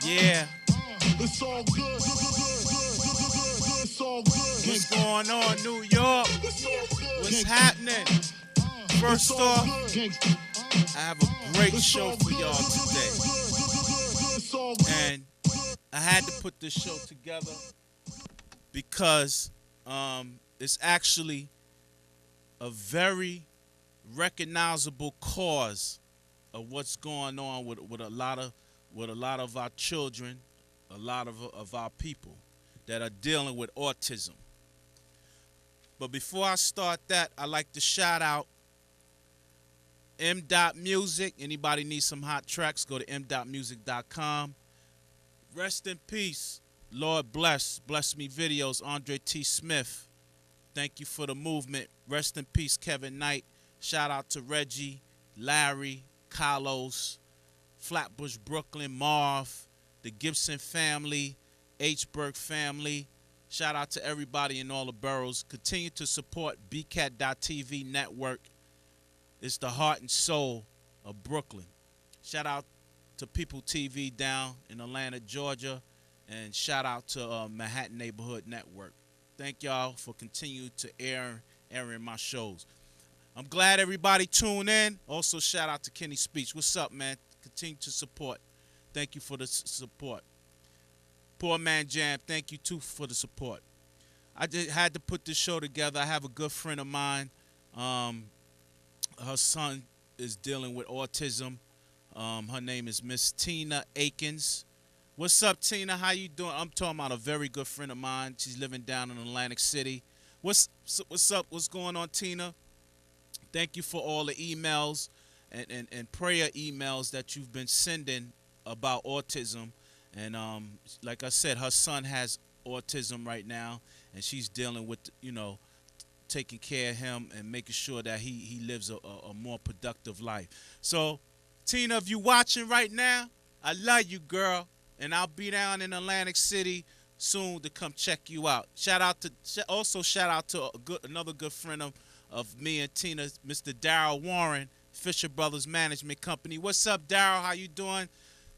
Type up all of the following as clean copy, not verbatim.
Yeah, It's all good. It's all good. what's going on, New York? It's all good. What's happening? First It's all off, good. I have a great It's show all for good. y'all today. It's all good. And I had to put this show together because it's actually a very recognizable cause of what's going on with a lot of our children, a lot of our people that are dealing with autism. But before I start that, I like to shout out M. Music. Anybody need some hot tracks? Go to m.music.com. Rest in peace. Lord bless me videos. Andre T. Smith. Thank you for the movement. Rest in peace, Kevin Knight. Shout out to Reggie, Larry, Carlos, Flatbush, Brooklyn, Marv, the Gibson family, H. Burke family. Shout out to everybody in all the boroughs. Continue to support BCAT.TV network. It's the heart and soul of Brooklyn. Shout out to People TV down in Atlanta, Georgia. And shout out to Manhattan Neighborhood Network. Thank y'all for continuing to airing my shows. I'm glad everybody tuned in. Also, shout out to Kenny Speech. What's up, man? Continue to support. Thank you for the support. Poor Man Jam, thank you too for the support. I just had to put this show together. I have a good friend of mine. Her son is dealing with autism. Her name is Miss Tina Akins. What's up, Tina? How you doing? I'm talking about a very good friend of mine. She's living down in Atlantic City. What's up? What's going on, Tina? Thank you for all the emails and prayer emails that you've been sending about autism. And like I said, her son has autism right now, and she's dealing with, taking care of him and making sure that he lives a more productive life. So, Tina, if you watching right now, I love you, girl, and I'll be down in Atlantic City soon to come check you out. Shout out to another good friend of me and Tina, Mr. Darryl Warren, Fisher Brothers Management Company. What's up, Darryl? How you doing?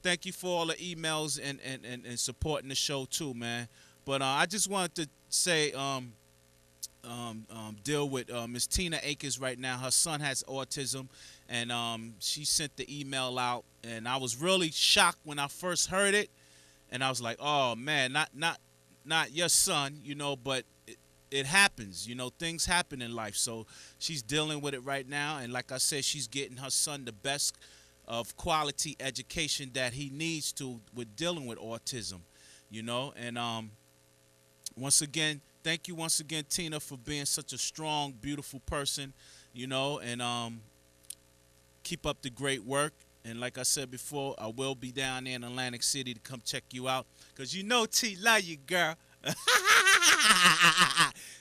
Thank you for all the emails and supporting the show too, man. But I just wanted to say, deal with Miss Tina Akins right now. Her son has autism, and she sent the email out, and I was really shocked when I first heard it, and I was like, oh man, not your son, but it happens, things happen in life. So she's dealing with it right now, and like I said, she's getting her son the best of quality education that he needs to with dealing with autism, and once again, thank you once again, Tina, for being such a strong, beautiful person, and keep up the great work. And like I said before, I will be down there in Atlantic City to come check you out, because T, love you, girl.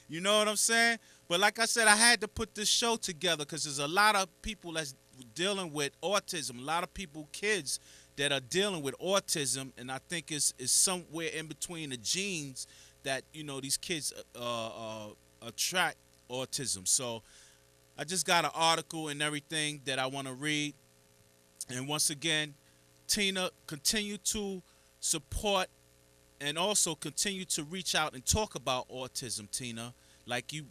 You know what I'm saying? But like I said, I had to put this show together because there's a lot of people that's dealing with autism, a lot of kids that are dealing with autism, and I think it's somewhere in between the genes that these kids attract autism. So I just got an article and everything that I want to read. And once again, Tina, continue to support and also continue to reach out and talk about autism, Tina. Like you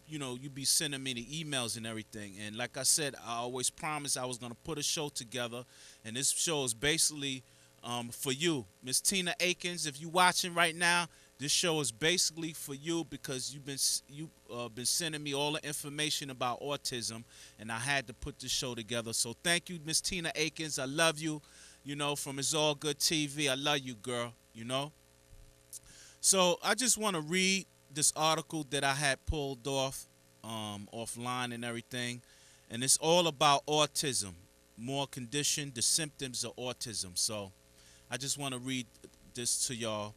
be sending me the emails and everything. And like I said, I always promised I was gonna put a show together, and this show is basically for you, Miss Tina Akins. If you watching right now, this show is basically for you because you've been sending me all the information about autism, and I had to put this show together. So thank you, Miss Tina Akins. I love you. From It's All Good TV. I love you, girl. So I just want to read this article that I had pulled offline and everything, and it's all about autism, more condition, the symptoms of autism. So I just want to read this to y'all.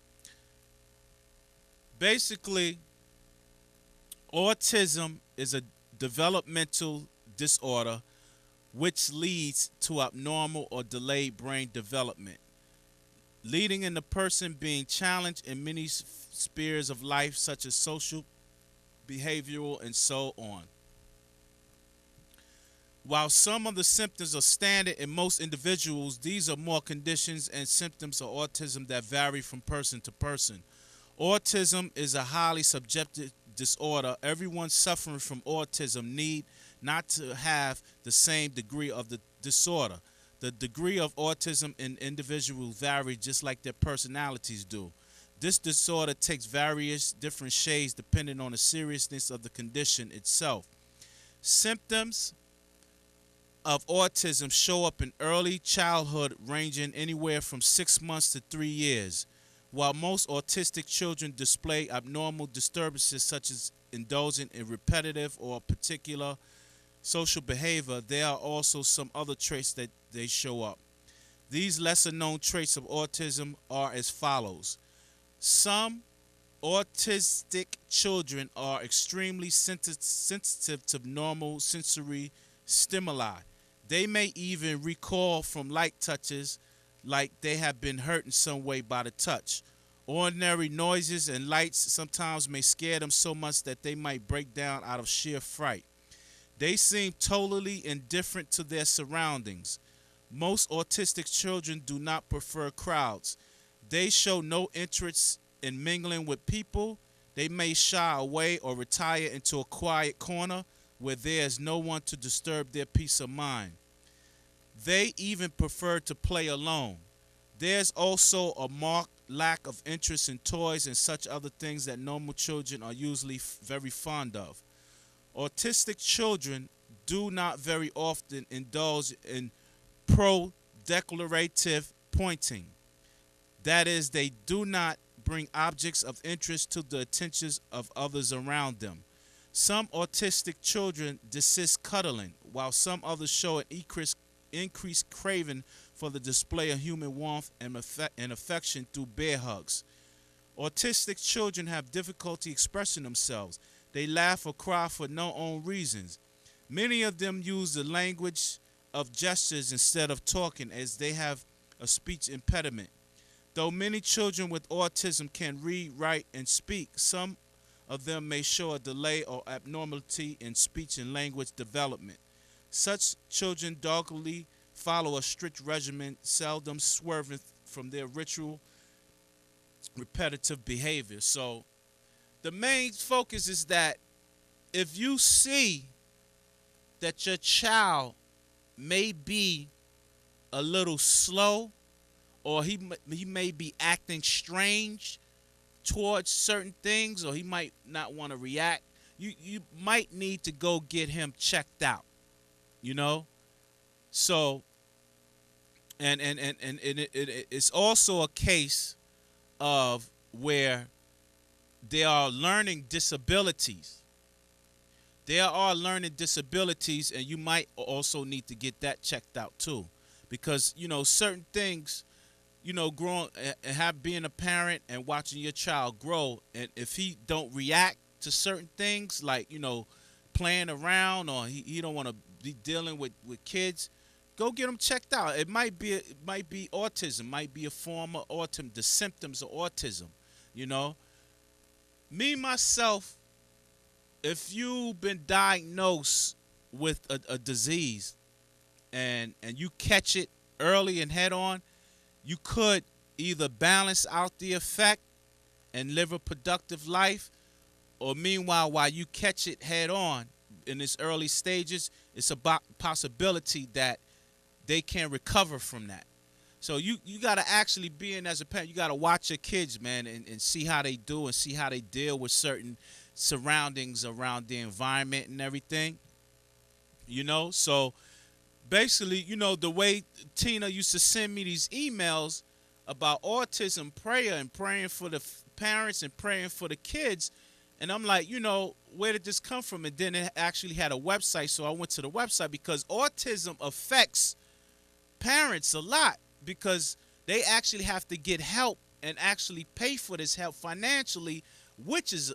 Basically, autism is a developmental disorder which leads to abnormal or delayed brain development, leading in the person being challenged in many spheres of life, such as social, behavioral, and so on. While some of the symptoms are standard in most individuals, these are more conditions and symptoms of autism that vary from person to person. Autism is a highly subjective disorder. Everyone suffering from autism need not to have the same degree of the disorder. The degree of autism in individuals vary just like their personalities do. This disorder takes various different shades depending on the seriousness of the condition itself. Symptoms of autism show up in early childhood, ranging anywhere from 6 months to 3 years. While most autistic children display abnormal disturbances such as indulging in repetitive or particular social behavior, there are also some other traits that they show up. These lesser known traits of autism are as follows. Some autistic children are extremely sensitive to normal sensory stimuli. They may even recall from light touches like they have been hurt in some way by the touch. Ordinary noises and lights sometimes may scare them so much that they might break down out of sheer fright. They seem totally indifferent to their surroundings. Most autistic children do not prefer crowds. They show no interest in mingling with people. They may shy away or retire into a quiet corner where there is no one to disturb their peace of mind. They even prefer to play alone. There's also a marked lack of interest in toys and such other things that normal children are usually very fond of. Autistic children do not very often indulge in pro-declarative pointing. That is, they do not bring objects of interest to the attentions of others around them. Some autistic children desist cuddling, while some others show an increased craving for the display of human warmth and affection through bear hugs. Autistic children have difficulty expressing themselves. They laugh or cry for no own reasons. Many of them use the language of gestures instead of talking, as they have a speech impediment. Though many children with autism can read, write, and speak, some of them may show a delay or abnormality in speech and language development. Such children doggedly follow a strict regimen, seldom swerving from their ritual, repetitive behavior. So the main focus is that if you see that your child may be a little slow, or he may be acting strange towards certain things, or he might not want to react, you might need to go get him checked out, you know. So it's also a case of where there are learning disabilities. There are learning disabilities, and you might also need to get that checked out too, because certain things, growing and being a parent and watching your child grow, and if he don't react to certain things like playing around, or he don't want to be dealing with kids, go get him checked out. It might be autism, might be a form of autism, the symptoms of autism. Me myself, if you've been diagnosed with a disease and you catch it early and head on, you could either balance out the effect and live a productive life, or meanwhile, while you catch it head on in its early stages, it's a possibility that they can recover from that. So you got to actually be in as a parent. You got to watch your kids, man, and see how they do and see how they deal with certain surroundings around the environment and everything. So basically, the way Tina used to send me these emails about autism prayer and praying for the parents and praying for the kids, and I'm like, where did this come from? And then it actually had a website, so I went to the website, because autism affects parents a lot, because they actually have to get help and actually pay for this help financially, which is